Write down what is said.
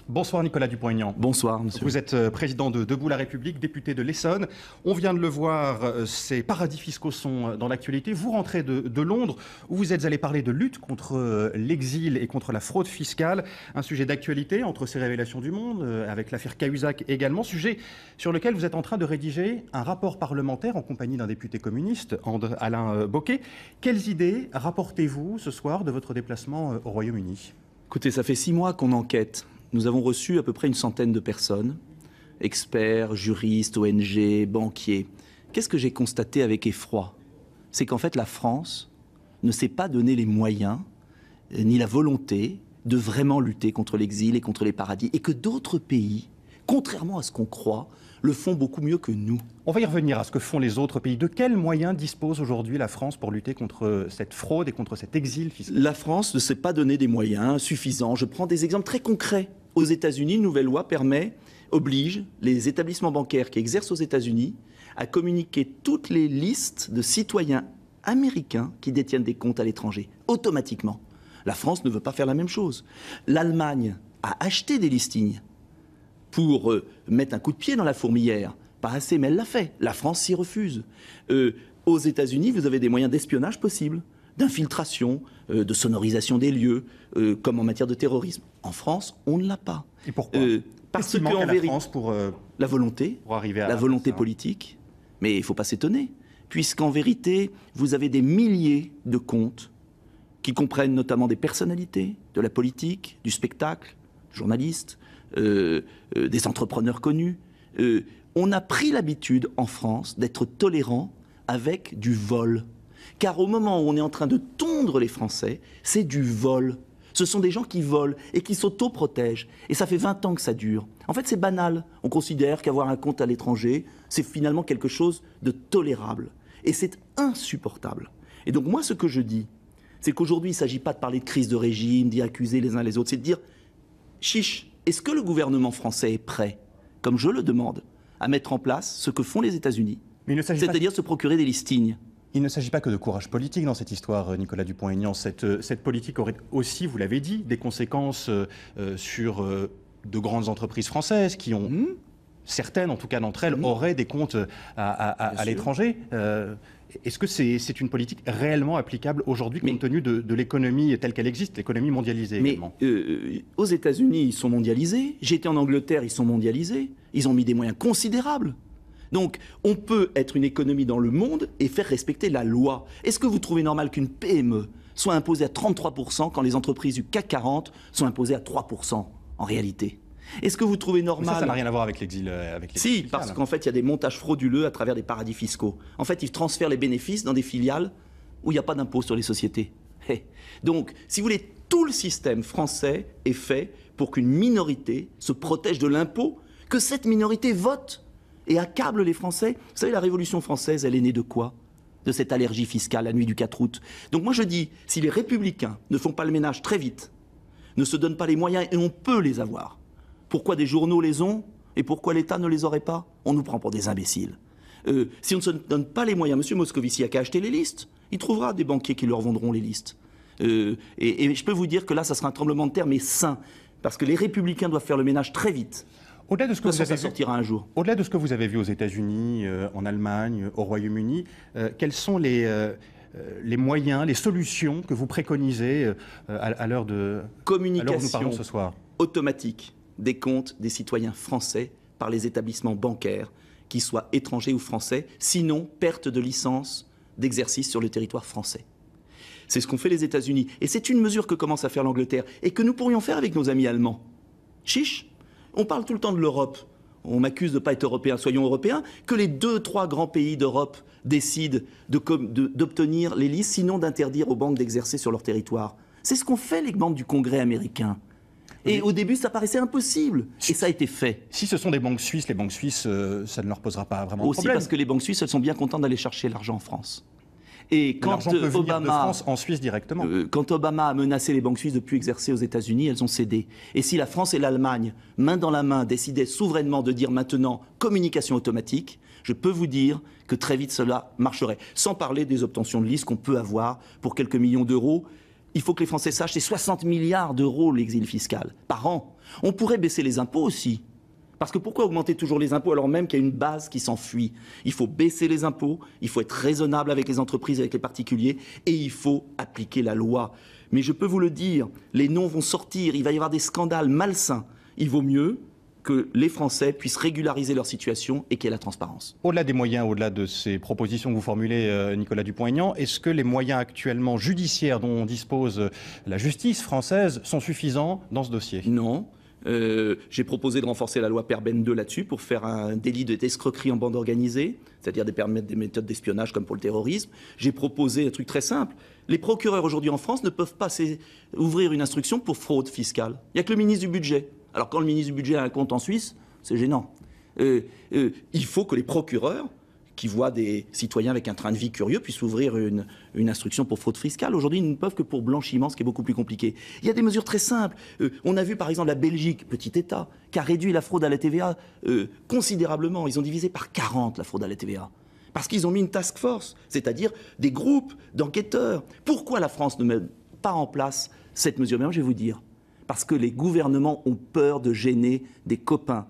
Bonsoir Nicolas Dupont-Aignan. Bonsoir monsieur. Vous êtes président de Debout la République, député de l'Essonne. On vient de le voir, ces paradis fiscaux sont dans l'actualité. Vous rentrez de Londres où vous êtes allé parler de lutte contre l'exil et contre la fraude fiscale. Un sujet d'actualité entre ces révélations du Monde, avec l'affaire Cahuzac également. Sujet sur lequel vous êtes en train de rédiger un rapport parlementaire en compagnie d'un député communiste, Alain Bocquet. Quelles idées rapportez-vous ce soir de votre déplacement au Royaume-Uni? Écoutez, ça fait 6 mois qu'on enquête. Nous avons reçu à peu près une centaine de personnes, experts, juristes, ONG, banquiers. Qu'est-ce que j'ai constaté avec effroi? C'est qu'en fait la France ne s'est pas donné les moyens ni la volonté de vraiment lutter contre l'exil et contre les paradis, et que d'autres pays, contrairement à ce qu'on croit, le font beaucoup mieux que nous. On va y revenir à ce que font les autres pays. De quels moyens dispose aujourd'hui la France pour lutter contre cette fraude et contre cet exil fiscal? La France ne s'est pas donné des moyens suffisants. Je prends des exemples très concrets. Aux États-Unis, une nouvelle loi oblige les établissements bancaires qui exercent aux États-Unis à communiquer toutes les listes de citoyens américains qui détiennent des comptes à l'étranger, automatiquement. La France ne veut pas faire la même chose. L'Allemagne a acheté des listings pour mettre un coup de pied dans la fourmilière. Pas assez, mais elle l'a fait. La France s'y refuse. Aux États-Unis, vous avez des moyens d'espionnage possibles, d'infiltration, de sonorisation des lieux, comme en matière de terrorisme. En France, on ne l'a pas. Et pourquoi? Parce qu'en vérité, pour la volonté, pour arriver à la volonté politique, mais il ne faut pas s'étonner, puisqu'en vérité, vous avez des milliers de comptes qui comprennent notamment des personnalités, de la politique, du spectacle, journalistes, des entrepreneurs connus. On a pris l'habitude en France d'être tolérant avec du vol. Car au moment où on est en train de tondre les Français, c'est du vol. Ce sont des gens qui volent et qui s'auto-protègent. Et ça fait 20 ans que ça dure. En fait, c'est banal. On considère qu'avoir un compte à l'étranger, c'est finalement quelque chose de tolérable. Et c'est insupportable. Et donc moi, ce que je dis, c'est qu'aujourd'hui, il ne s'agit pas de parler de crise de régime, d'y accuser les uns les autres. C'est de dire, chiche, est-ce que le gouvernement français est prêt, comme je le demande, à mettre en place ce que font les États-Unis, c'est-à-dire se procurer des listings? Il ne s'agit pas que de courage politique dans cette histoire, Nicolas Dupont-Aignan. Cette politique aurait aussi, vous l'avez dit, des conséquences sur de grandes entreprises françaises qui ont, certaines en tout cas d'entre elles, auraient des comptes à l'étranger. Est-ce que c'est une politique réellement applicable aujourd'hui compte tenu de l'économie telle qu'elle existe, l'économie mondialisée également? Aux États-Unis, ils sont mondialisés. J'ai été en Angleterre, ils sont mondialisés. Ils ont mis des moyens considérables. Donc, on peut être une économie dans le monde et faire respecter la loi. Est-ce que vous trouvez normal qu'une PME soit imposée à 33% quand les entreprises du CAC 40 sont imposées à 3% en réalité? Est-ce que vous trouvez normal... Ça n'a rien à voir avec l'exil. Si, parce qu'en fait, il y a des montages frauduleux à travers des paradis fiscaux. En fait, ils transfèrent les bénéfices dans des filiales où il n'y a pas d'impôt sur les sociétés. Donc, si vous voulez, tout le système français est fait pour qu'une minorité se protège de l'impôt, que cette minorité vote et accable les Français. Vous savez, la Révolution française, elle est née de quoi? De cette allergie fiscale, la nuit du 4 août. Donc moi je dis, si les Républicains ne font pas le ménage très vite, ne se donnent pas les moyens, et on peut les avoir, pourquoi des journaux les ont et pourquoi l'État ne les aurait pas? On nous prend pour des imbéciles. Si on ne se donne pas les moyens, M. Moscovici a qu'à acheter les listes. Il trouvera des banquiers qui leur vendront les listes. Et je peux vous dire que là, ça sera un tremblement de terre, mais sain. Parce que les Républicains doivent faire le ménage très vite. Au-delà de ce que vous avez sortira un jour. Au-delà de ce que vous avez vu aux États-Unis, en Allemagne, au Royaume-Uni, quels sont les moyens, les solutions que vous préconisez à l'heure où nous parlons ce soir? Automatique des comptes des citoyens français par les établissements bancaires, qu'ils soient étrangers ou français, sinon perte de licence d'exercice sur le territoire français. C'est ce qu'ont fait les États-Unis. Et c'est une mesure que commence à faire l'Angleterre et que nous pourrions faire avec nos amis allemands. Chiche! On parle tout le temps de l'Europe. On m'accuse de ne pas être européen. Soyons européens. Que les 2-3 grands pays d'Europe décident d'obtenir les listes, sinon d'interdire aux banques d'exercer sur leur territoire. C'est ce qu'ont fait les banques du Congrès américain. Et au début, ça paraissait impossible. Et ça a été fait. Si ce sont des banques suisses, les banques suisses, ça ne leur posera pas vraiment de problème. Aussi parce que les banques suisses, elles sont bien contentes d'aller chercher l'argent en France. Et quand Obama, de France en Suisse directement. Quand Obama a menacé les banques suisses de ne plus exercer aux États-Unis, elles ont cédé. Et si la France et l'Allemagne, main dans la main, décidaient souverainement de dire maintenant communication automatique, je peux vous dire que très vite cela marcherait. Sans parler des obtentions de listes qu'on peut avoir pour quelques millions d'euros. il faut que les Français sachent, c'est 60 milliards d'euros l'exil fiscal par an. On pourrait baisser les impôts aussi. Parce que pourquoi augmenter toujours les impôts alors même qu'il y a une base qui s'enfuit? Il faut baisser les impôts, il faut être raisonnable avec les entreprises, avec les particuliers, et il faut appliquer la loi. Mais je peux vous le dire, les noms vont sortir, il va y avoir des scandales malsains. Il vaut mieux que les Français puissent régulariser leur situation et qu'il y ait la transparence. Au-delà des moyens, au-delà de ces propositions que vous formulez, Nicolas Dupont-Aignan, est-ce que les moyens actuellement judiciaires dont dispose la justice française sont suffisants dans ce dossier? Non. J'ai proposé de renforcer la loi Perben 2 là-dessus pour faire un délit d'escroquerie en bande organisée, c'est-à-dire de permettre des méthodes d'espionnage comme pour le terrorisme. J'ai proposé un truc très simple. Les procureurs aujourd'hui en France ne peuvent pas ouvrir une instruction pour fraude fiscale. Il n'y a que le ministre du Budget. Alors quand le ministre du Budget a un compte en Suisse, c'est gênant. Il faut que les procureurs, qui voient des citoyens avec un train de vie curieux, puissent ouvrir une instruction pour fraude fiscale. Aujourd'hui, ils ne peuvent que pour blanchiment, ce qui est beaucoup plus compliqué. Il y a des mesures très simples. On a vu par exemple la Belgique, petit État, qui a réduit la fraude à la TVA considérablement. Ils ont divisé par 40 la fraude à la TVA. Parce qu'ils ont mis une task force, c'est-à-dire des groupes d'enquêteurs. Pourquoi la France ne met pas en place cette mesure? Mais moi, je vais vous dire, parce que les gouvernements ont peur de gêner des copains.